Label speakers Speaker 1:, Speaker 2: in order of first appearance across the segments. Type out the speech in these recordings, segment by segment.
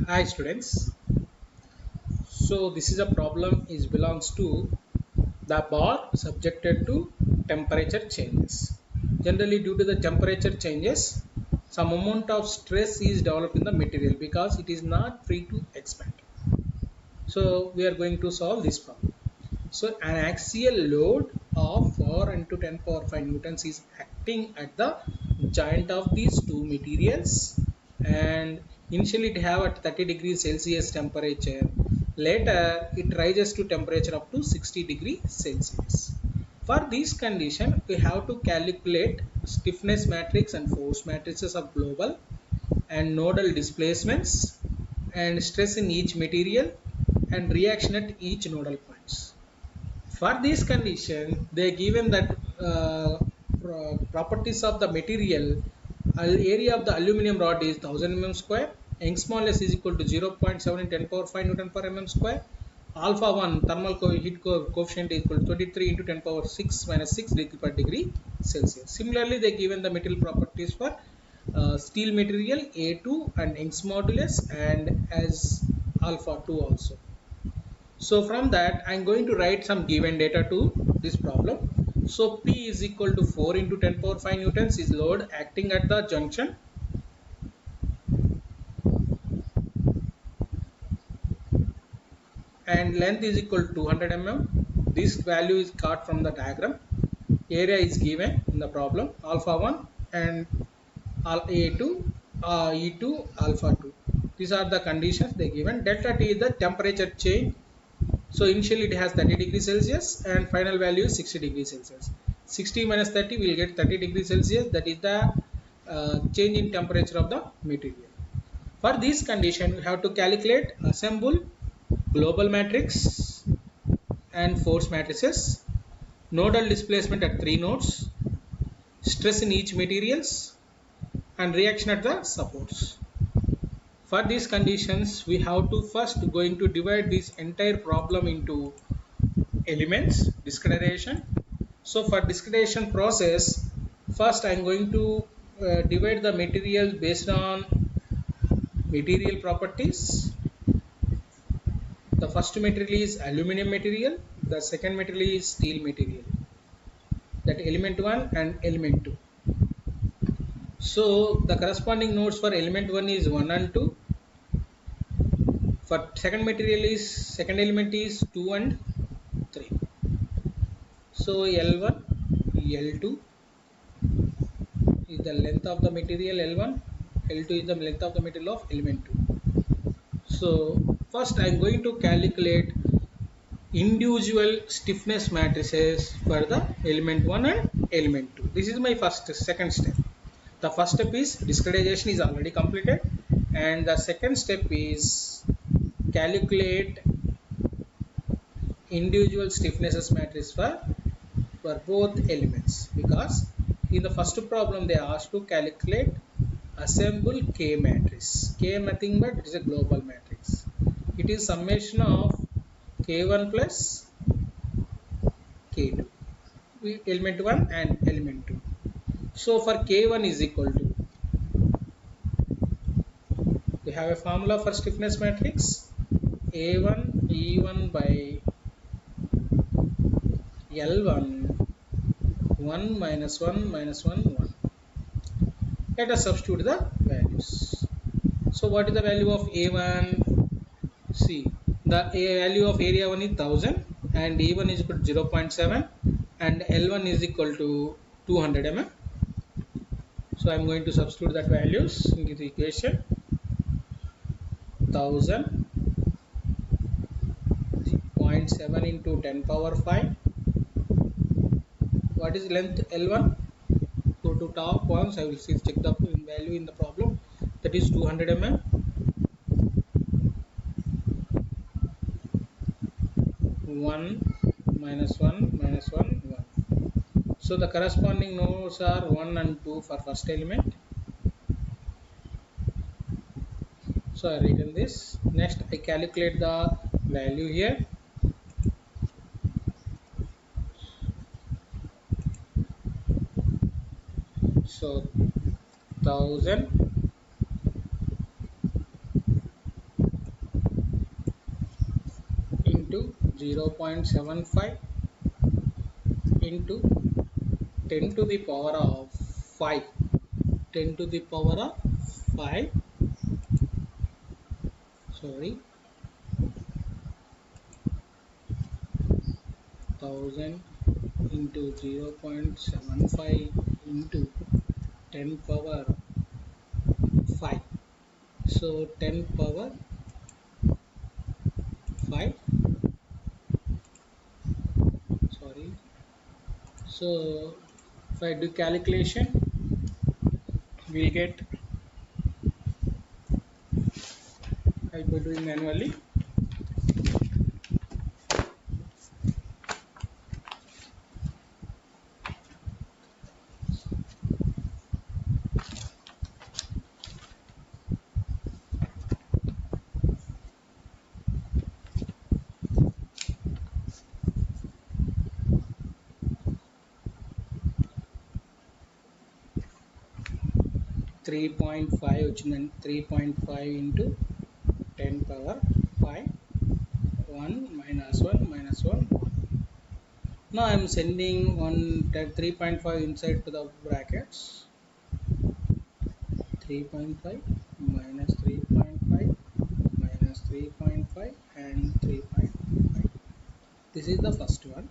Speaker 1: Hi students. So this is a problem is belongs to the bar subjected to temperature changes. Generally due to the temperature changes, some amount of stress is developed in the material because it is not free to expand. So we are going to solve this problem. So an axial load of 4 into 10 power 5 newtons is acting at the joint of these two materials, and initially it have at 30 degrees Celsius temperature. Later it rises to temperature up to 60 degrees Celsius. For this condition we have to calculate stiffness matrix and force matrices of global and nodal displacements and stress in each material and reaction at each nodal points. For this condition, they given that properties of the material, area of the aluminum rod is 1000 mm square, Young's modulus is equal to 0.7 in 10 power 5 Newton per mm square, alpha 1 thermal heat coefficient is equal to 23 into 10 power 6 minus 6 degree per degree Celsius. Similarly, they given the material properties for steel material A2 and Young's modulus and as alpha 2 also. So from that, I'm going to write some given data to this problem. So P is equal to 4 into 10 power 5 newtons is load acting at the junction, and length is equal to 200 mm. This value is cut from the diagram. Area is given in the problem, alpha 1 and A2, E2, alpha 2. These are the conditions they given. Delta T is the temperature change. So initially it has 30 degrees Celsius and final value is 60 degrees Celsius. 60 minus 30 we will get 30 degrees Celsius, that is the change in temperature of the material. For this condition we have to calculate assemble global matrix and force matrices, nodal displacement at 3 nodes, stress in each materials and reaction at the supports. For these conditions we have to first going to divide this entire problem into elements discretization. So for discretization process, first I'm going to divide the material based on material properties. The first material is aluminum material, the second material is steel material, that element 1 and element 2. So the corresponding nodes for element 1 is 1 and 2. For second material is second element is 2 and 3. So L1, L2 is the length of the material L1, L2 is the length of the material of element 2. So first I am going to calculate individual stiffness matrices for the element 1 and element 2. This is my second step. The first step is discretization is already completed, and the second step is calculate individual stiffnesses matrix for both elements, because in the first problem they asked to calculate assemble K matrix. K nothing but it is a global matrix. It is summation of K1 plus K2, element 1 and element 2. So for K1 is equal to, we have a formula for stiffness matrix, A1 E1 by L1 1 minus 1 minus 1 1. Let us substitute the values. So what is the value of A1? See, the value of area 1 is 1000 and A1 is equal to 0.7 and L1 is equal to 200 mm. So I am going to substitute that values in the equation. 1000 0.7 into 10 power 5. What is length L1? Go to top once, I will see check the value in the problem, that is 200 mm. 1 minus 1 minus 1 1. So the corresponding nodes are 1 and 2 for first element. So I written this. Next I calculate the value here. So 1000 0.75 into 10 to the power of 5. 10 to the power of 5, sorry, 1000 into 0.75 into 10 power 5. So 10 power 5, sorry. So if I do calculation, we'll get, I'll be doing manually. 3.5 వచ్చిందండి. 3.5 into 10 power 5, 1 minus 1 minus 1 1. Now I am sending 3.5 inside to the brackets. 3.5 minus 3.5 minus 3.5 and 3.5. This is the first one.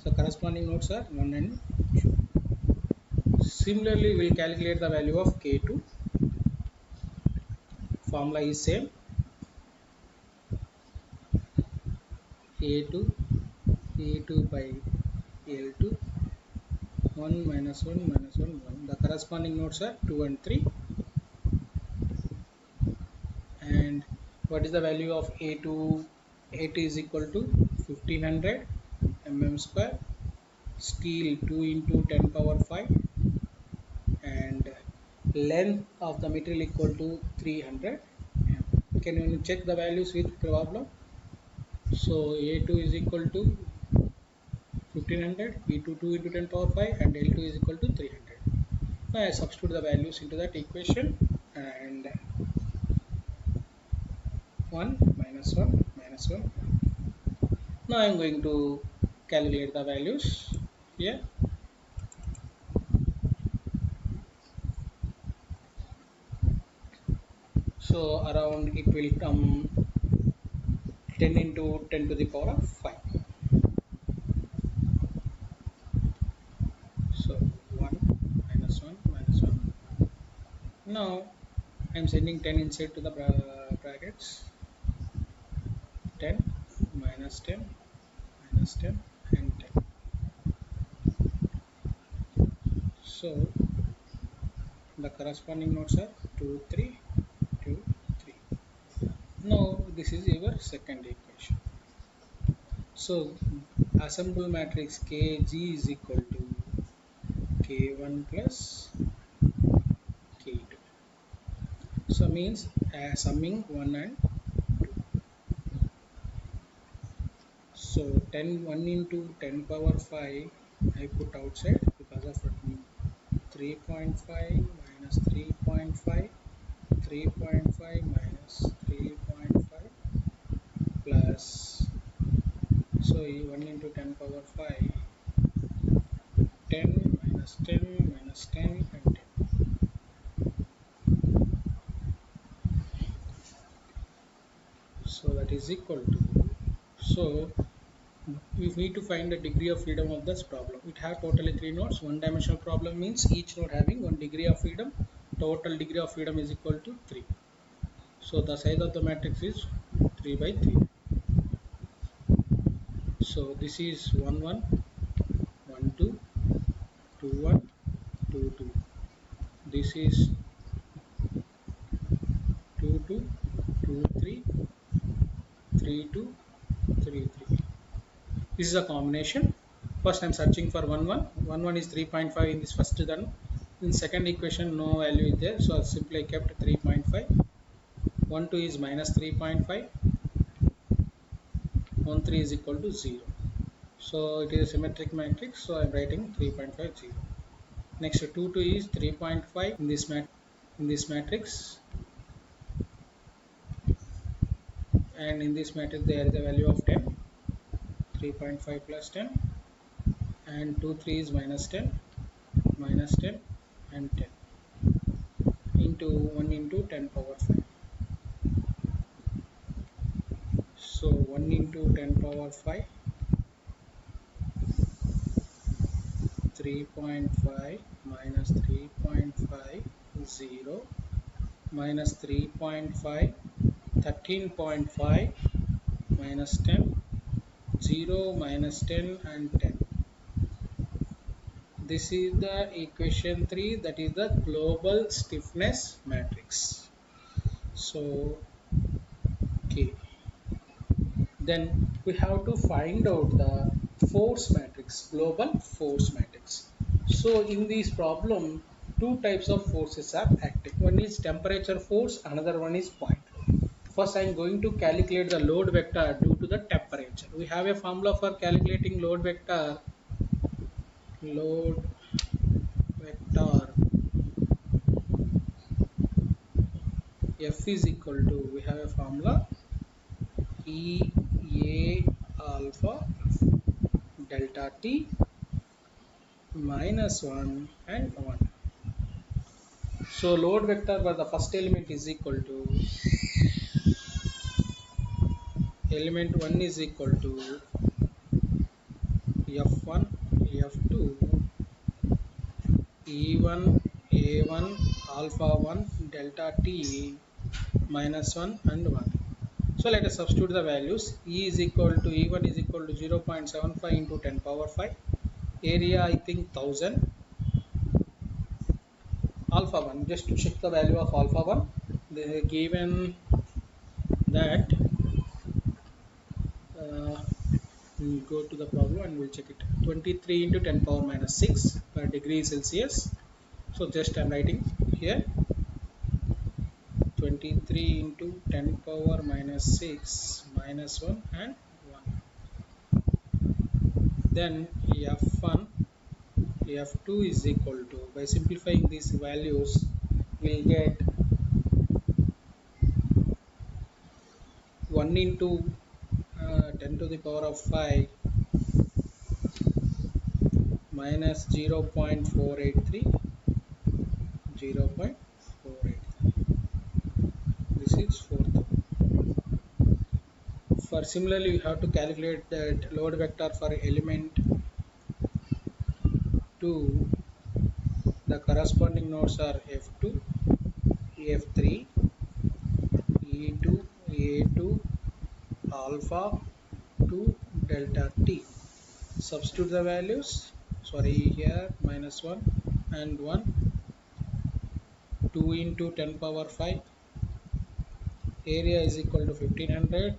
Speaker 1: So corresponding nodes are 1 and 2. Similarly, we will calculate the value of K2. Formula is same. A2 by L2, 1 minus 1 minus 1 1. The corresponding nodes are 2 and 3. And what is the value of A2? A2 is equal to 1500 mm square. Steel 2 into 10 power 5, and length of the material equal to 300. Can you check the values with problem? So A2 is equal to 1500, E2 2 into 10 power 5, and L2 is equal to 300. Now I substitute the values into that equation, and 1 minus 1 minus 1. Now I am going to calculate the values here. So around it will come 10 into 10 to the power of 5. So 1 minus 1 minus 1. Now I am sending 10 inside to the brackets. 10 minus 10 minus 10 and 10. So the corresponding nodes are 2 3 2 3. Now this is your second equation. So assemble matrix Kg is equal to K1 plus K2. So means summing 1 and 2. So 1 into 10 power 5 I put outside because of 3.5 minus 3.5, 3.5 minus 3.5 plus, so 1 into 10 power 5, 10 minus 10 minus 10 and 10. So that is equal to, so we need to find the degree of freedom of this problem. It has totally 3 nodes. One dimensional problem means each node having 1 degree of freedom. Total degree of freedom is equal to 3. So the size of the matrix is 3 by 3. So this is 1 1 1 2 2 1 2 2. This is 2 2 2 3 3 2 3 3. This is a combination. First I am searching for 1 1. 1 1 is 3.5 in this first one. In second equation no value is there, so I simply kept 3.5. 1 2 is minus 3.5. 1 3 is equal to 0. So it is a symmetric matrix, so I am writing 3.5 0. Next 2 2 is 3.5 in this matrix, and in this matrix there is a value of 10. 3.5 plus 10, and 2 3 is minus 10 and 10 into 1 into 10 power 5. So 1 into 10 power 5, 3.5 minus 3.5 0 minus 3.5, 13.5 minus 10, 0 minus 10 and 10. This is the equation 3, that is the global stiffness matrix. So okay, then we have to find out the force matrix, global force matrix. So in this problem, two types of forces are acting. One is temperature force, another one is point load. First I am going to calculate the load vector due to the temperature. We have a formula for calculating load vector. Load vector F is equal to, we have a formula, E A alpha delta T minus 1 and 1. So load vector for the first element is equal to, element 1 is equal to F1 F2 E1 A1 alpha 1 delta T minus 1 and 1. So let us substitute the values. E is equal to, E1 is equal to 0.75 into 10 power 5. Area I think 1000. Alpha 1, just to check the value of alpha 1, they are given that, we'll go to the problem and we'll check it. 23 into 10 power minus 6 per degree Celsius. So just I'm writing here 23 into 10 power minus 6 minus 1 and 1. Then F1 F2 is equal to, by simplifying these values we'll get 1 into 10 to the power of 5 minus 0.483, 0.483. This is fourth. For similarly, we have to calculate that load vector for element 2. The corresponding nodes are F2, F3, E2, A2, alpha 2, delta T. Substitute the values. Sorry, here minus 1 and 1. 2 into 10 power 5. Area is equal to 1500.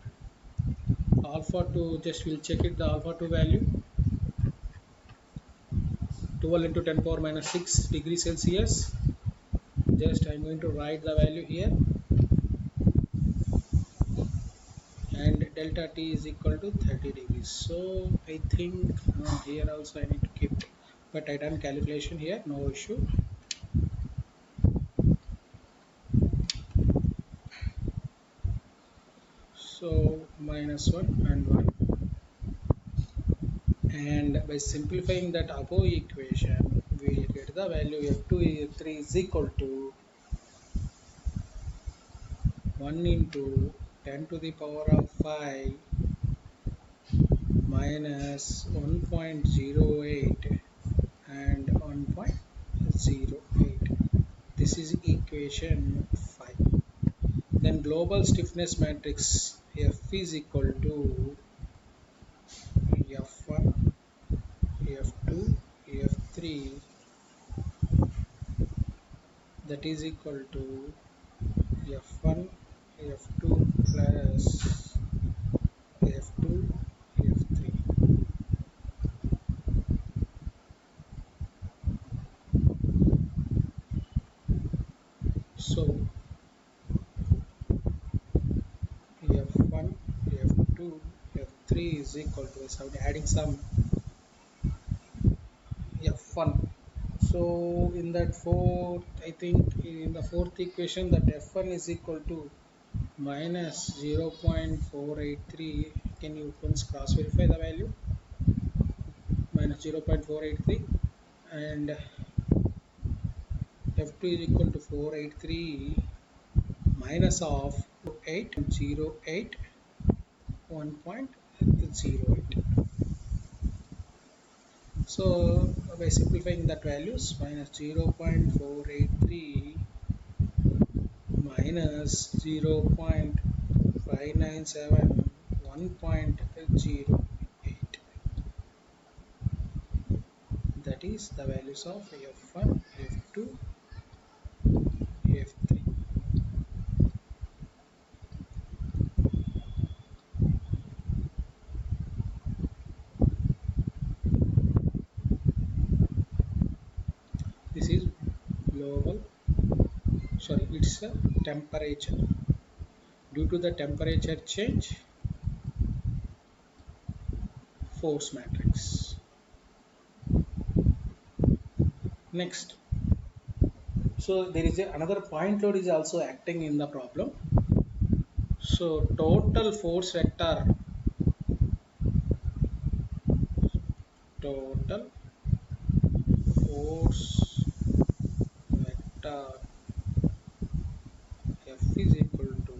Speaker 1: Alpha 2, just we'll check it, the alpha 2 value, 12 into 10 power minus 6 degrees Celsius. Just I'm going to write the value here, and delta T is equal to 30 degrees. So I think here also I need to keep, but I done calculation here, no issue. So minus 1 and 1. And by simplifying that above equation, we will get the value F2 F3 is equal to 1 into 10 to the power of 5 minus 1.08 and 1.08. This is equation 5. Then global stiffness matrix F is equal to F1, F2, F3, that is equal to F1, F2 plus F2, F3. So F1, F2, F3 is equal to, so adding some F1. So in that fourth, I think in the fourth equation, that F1 is equal to minus 0.483 Can you once cross verify the value? Minus 0.483 and F2 is equal to 483 minus of 808 1.08. So by simplifying that values, minus 0.483 minus 0.597 1.08, that is the values of F1, F2, F3. This is global, sorry, it's a temperature. Due to the temperature change, force matrix. Next, so there is another point load is also acting in the problem. So total force vector F is equal to,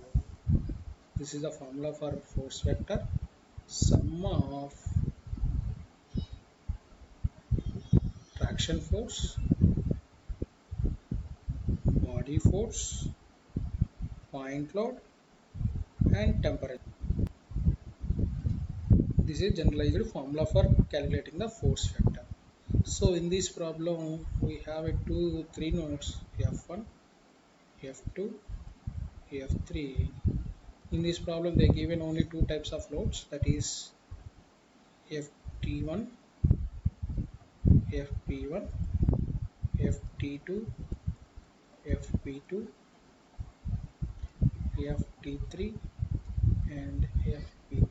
Speaker 1: this is the formula for force vector, sum of traction force, body force, point load and temperature. This is generalized formula for calculating the force vector. So in this problem we have three nodes, F1, F2, F3. In this problem they given only two types of loads, that is FT1, FP1, FT2, FP2, FT3 and FP3.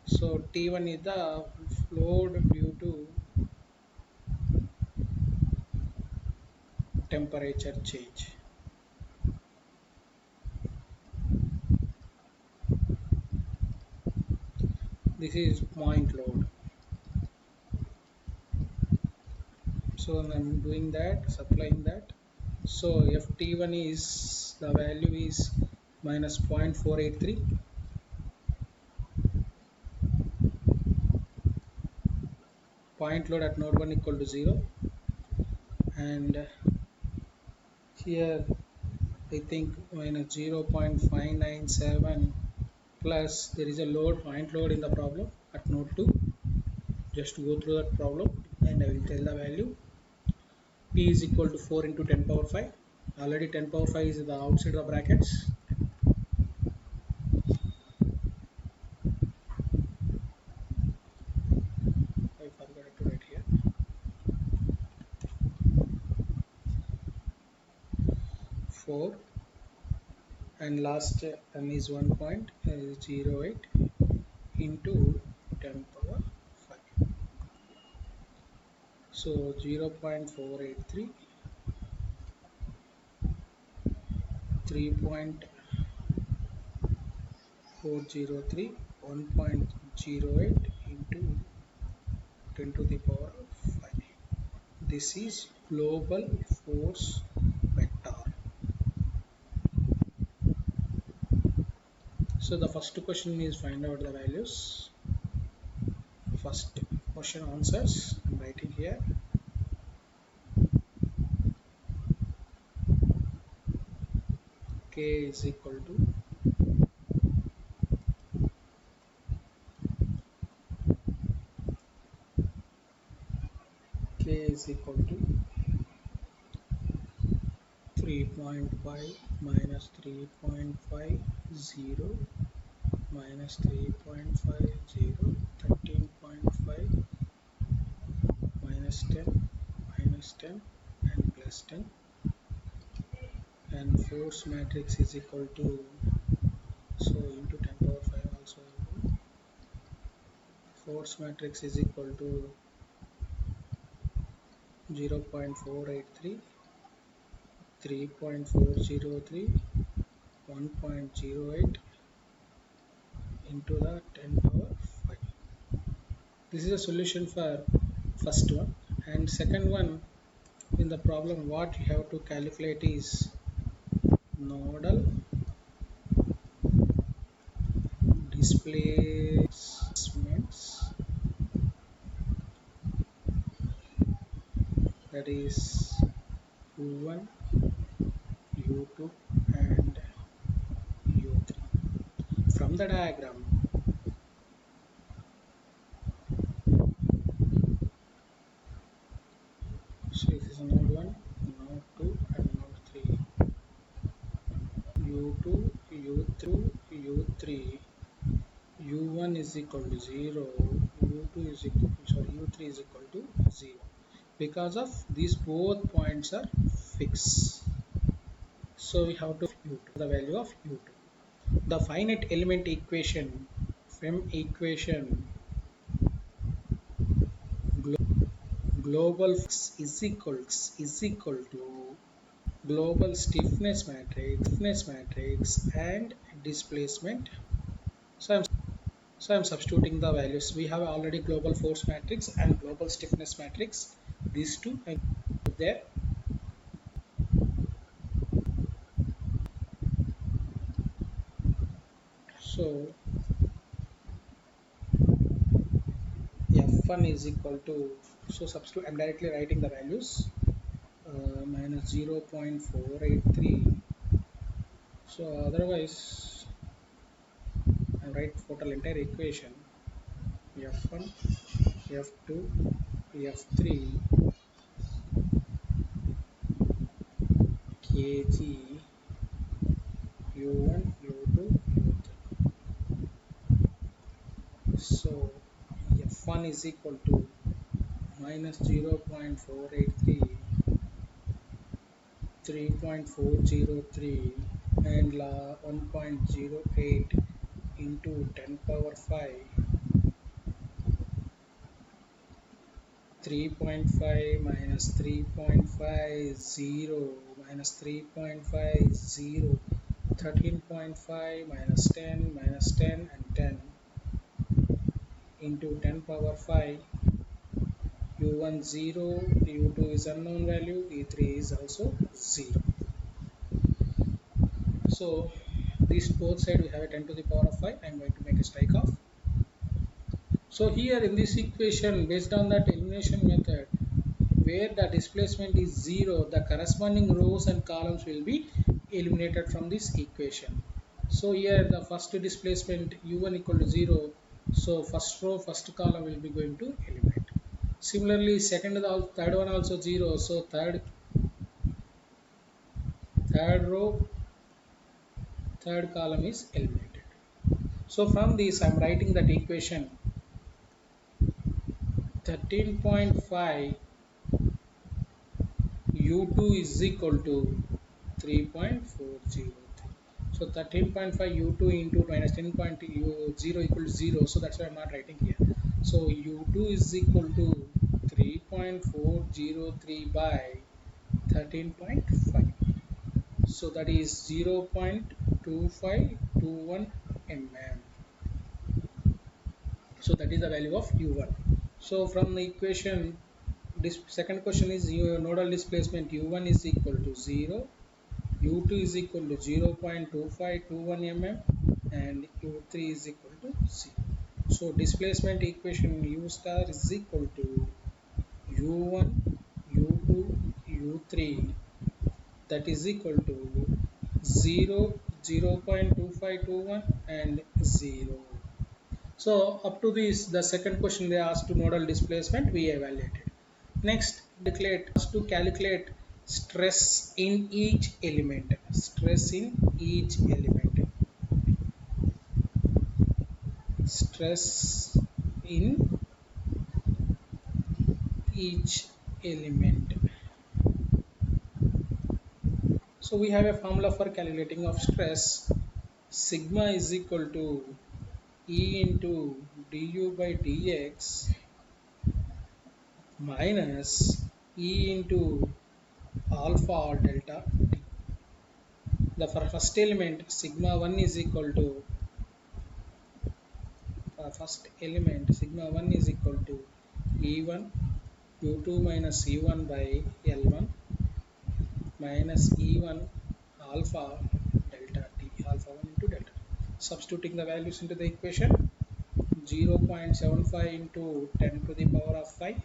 Speaker 1: So T1 is the load due to temperature change. This is point load. So I'm doing that, supplying that. So FT1 is, the value is minus 0.483. Point load at node 1 equal to 0. And here I think minus 0.597 plus there is a load, point load in the problem at node 2. Just go through that problem and I will tell the value. P is equal to 4 into 10 power 5. Already 10 power 5 is the outside the brackets. I forgot to write here. 4 and last n is 1.08 into 10 power 5. So 0.483, 3.403, 1.08 into 10 to the power of 5. This is global force vector. So the first question is find out the values. First question answers I'm writing here. K is equal to K is equal to 3.5 minus 3.50 minus 3.50, 13.5 minus 10 and plus 10, and force matrix is equal to, so into 10 power 5 also, force matrix is equal to 0.483, 3.403, 1.08 into the 10 power This is a solution for first one, and second one in the problem what you have to calculate is nodal displacements, that is u1, u2 and u3. From the diagram, so this is node 1, node 2 and node 3. u2, u2, u3, u1 is equal to 0, u2 is equal, sorry, u3 is equal to 0. Because of these both points are fixed, so we have to u2, the value of u2. The finite element equation, from equation global is equal to global stiffness matrix and displacement. So I'm substituting the values. We have already global force matrix and global stiffness matrix. These two I put there. So F1 is equal to, so substitute, I'm directly writing the values, minus 0.483. So otherwise I write total entire equation F1, F2, F3 kg u1, u2, u3. So F1 is equal to minus 0.483, 3.403 and 1.08 into 10 power 5, 3.5 minus 3.50 minus 3.50, 13.5 minus 10 and 10 into 10 power 5, u1 0, u2 is unknown value, e3 is also 0. So these both side we have a 10 to the power of 5. I am going to make a strike off. So here in this equation, based on that elimination method, where the displacement is 0, the corresponding rows and columns will be eliminated from this equation. So here the first displacement u1 equal to 0, so first row, first column will be going to eliminate. Similarly, third one also 0, so third row, third column is eliminated. So from this I am writing that equation 13.5 u2 is equal to 3.403. So 13.5 u2 into minus 10.0 equal to 0. So that's why I'm not writing here. So u2 is equal to 3.403 by 13.5. So that is 0.2521 mm. So that is the value of u1. So from the equation, this second question is your nodal displacement u1 is equal to 0, u2 is equal to 0.2521 mm and u3 is equal to 0. So displacement equation u star is equal to u1, u2, u3, that is equal to 0, 0.2521 and 0. So up to this, the second question they asked to nodal displacement, we evaluated. Next, calculate stress in each element. Stress in each element. Stress in each element. So we have a formula for calculating of stress. Sigma is equal to E into du by dx minus E into alpha or delta t. The first element sigma 1 is equal to first element sigma 1 is equal to E1 U2 minus E1 by L1 minus E1 alpha delta T, alpha 1 into delta T. Substituting the values into the equation, 0.75 into 10 to the power of 5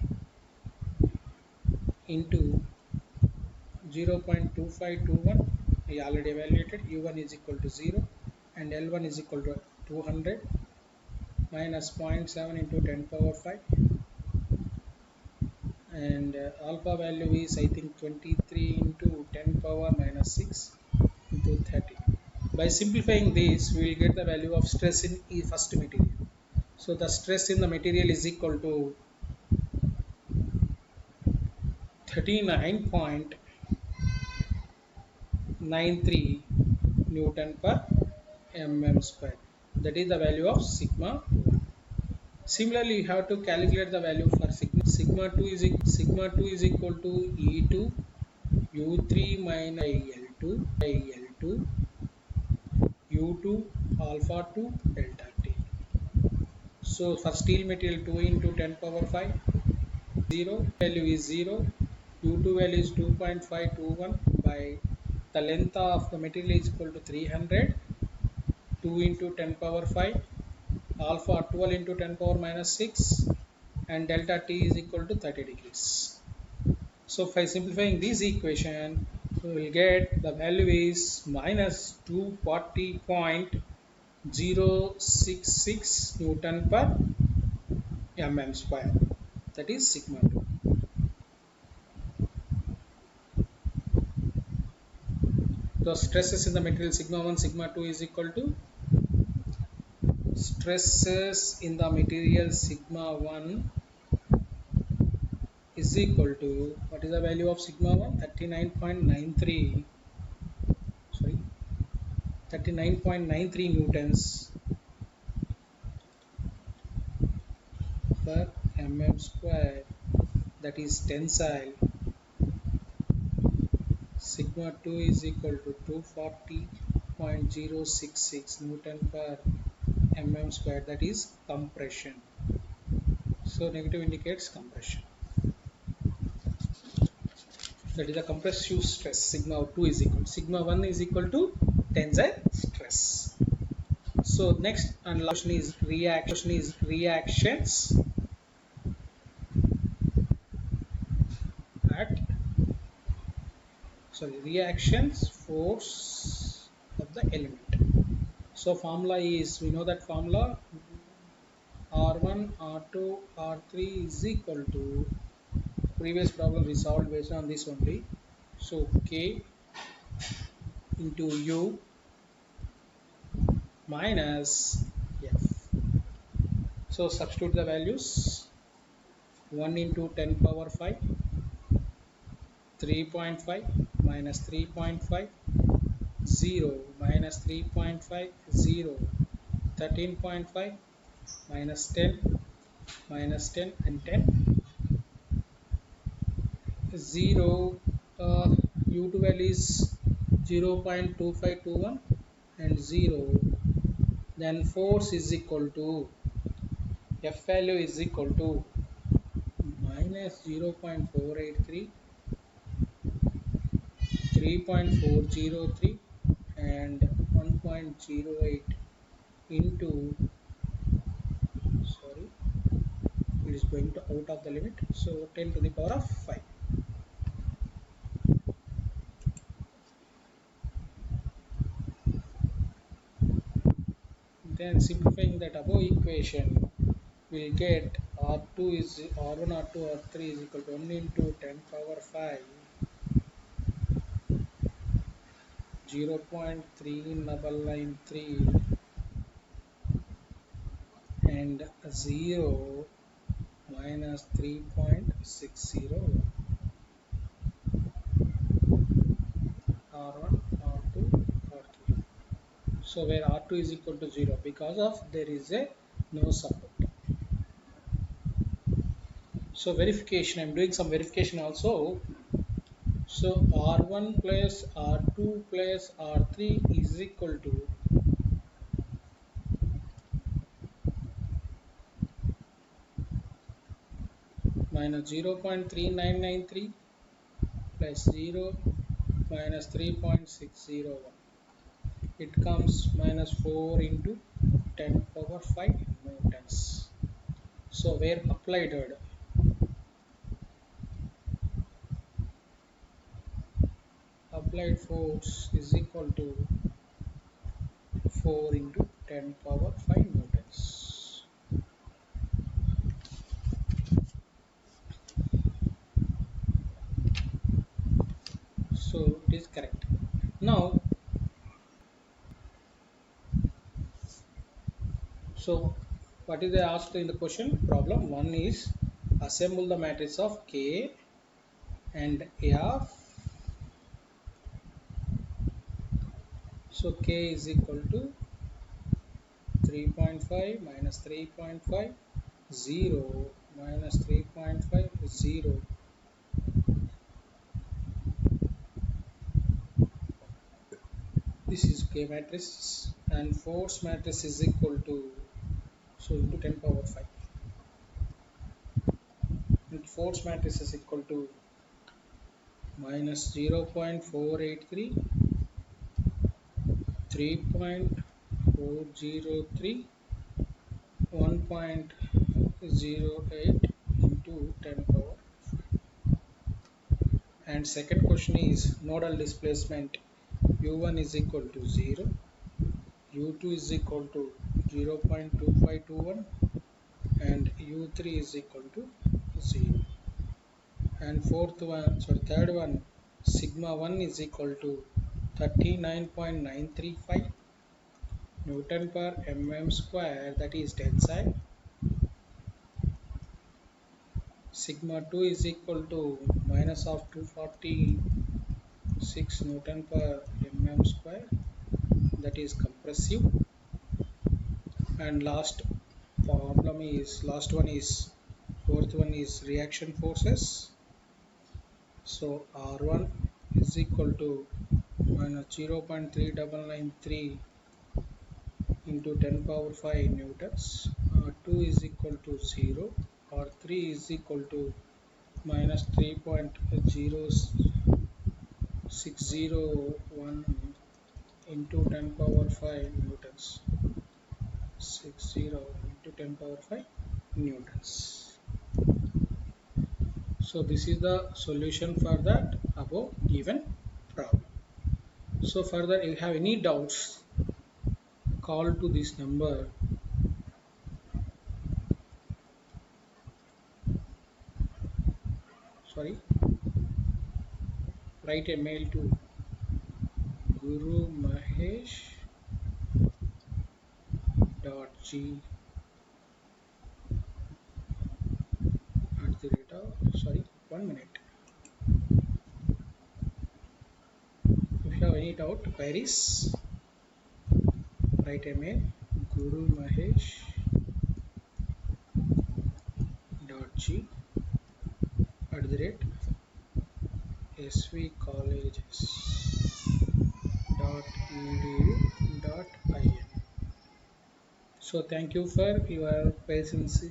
Speaker 1: into 0.2521, we already evaluated. U1 is equal to 0 and L1 is equal to 200 minus 0.7 into 10 power 5, and alpha value is I think 23 into 10 power minus 6 into 30. By simplifying this, we will get the value of stress in first material. So the stress in the material is equal to 39.93 Newton per mm square. That is the value of sigma 1. Similarly, you have to calculate the value for sigma. Sigma 2 is equal to E2 U3 minus L2 by L2 U2 alpha 2 delta T. So for steel material, 2 into 10 power 5, 0 value is 0, U2 value is 2.521 by the length of the material is equal to 300, 2 into 10 power 5, alpha 12 into 10 power minus 6, and delta T is equal to 30 degrees. So by simplifying this equation, we will get the value is minus 240.066 Newton per mm square. That is sigma 2. The stresses in the material sigma 1, sigma 2 is equal to stresses in the material sigma 1 is equal to, what is the value of sigma 1? 39.93, sorry, 39.93 newtons per mm square, that is tensile. Sigma 2 is equal to 240.066 Newton per mm square, that is compression. So negative indicates compression. That is the compressive stress. Sigma 2 is equal to sigma 1 is equal to tensile stress. So next and last question is reactions at reactions force of the element. So formula is, we know that formula, R1 R2 R3 is equal to, previous problem we solved based on this only. So K into U minus F. So substitute the values, 1 into 10 power 5, 3.5 minus 3.5, 0 minus 3.5, 0, 13.5 minus 10 minus 10 and 10, 0, U2 value is 0.2521 and 0, then force is equal to, F value is equal to minus 0.483, 3.403 and 1.08 into, sorry, it is going to out of the limit, so 10 to the power of 5. Then simplifying that above equation, we will get R2 is R1 R2 R3 is equal to 1 into 10 power 5, 0.3993 and 0 minus 3.601, R1 R2 R3. So where R2 is equal to 0 because of there is a no support. So verification, I am doing some verification also. So R1 plus R2 plus R3 is equal to minus 0.3993 plus 0 minus 3.601. It comes minus 4 into 10 power 5 newtons. So where applied force is equal to 4 into 10 power 5 newtons. So it is correct. Now, so what is they asked in the question? Problem 1 is assemble the matrix of K and F. So K is equal to 3.5 minus 3.5, 0 minus 3.5, 0. This is K matrix, and force matrix is equal to, so into 10 power 5. And force matrix is equal to minus 0.483, 3.403, 1.08 into 10 power. And second question is nodal displacement u1 is equal to 0, u2 is equal to 0.2521, and u3 is equal to 0. And third one, sigma 1 is equal to 39.935 Newton per mm square, that is tensile. Sigma 2 is equal to minus of 246 Newton per mm square, that is compressive. And last one is fourth one is reaction forces. So R1 is equal to minus 0.3993 into 10 power 5 newtons. R2 is equal to 0. R3 is equal to minus 3.0601 into 10 power 5 newtons. 60 into 10 power 5 newtons. So this is the solution for that above given problem. So further, if you have any doubts, call to this number. Sorry, write a mail to gurumahesh.g at the rate of, sorry, 1 minute. If you have any doubt, queries, write a mail gurumahesh.g at the rate svcolleges.edu.in. So thank you for your patience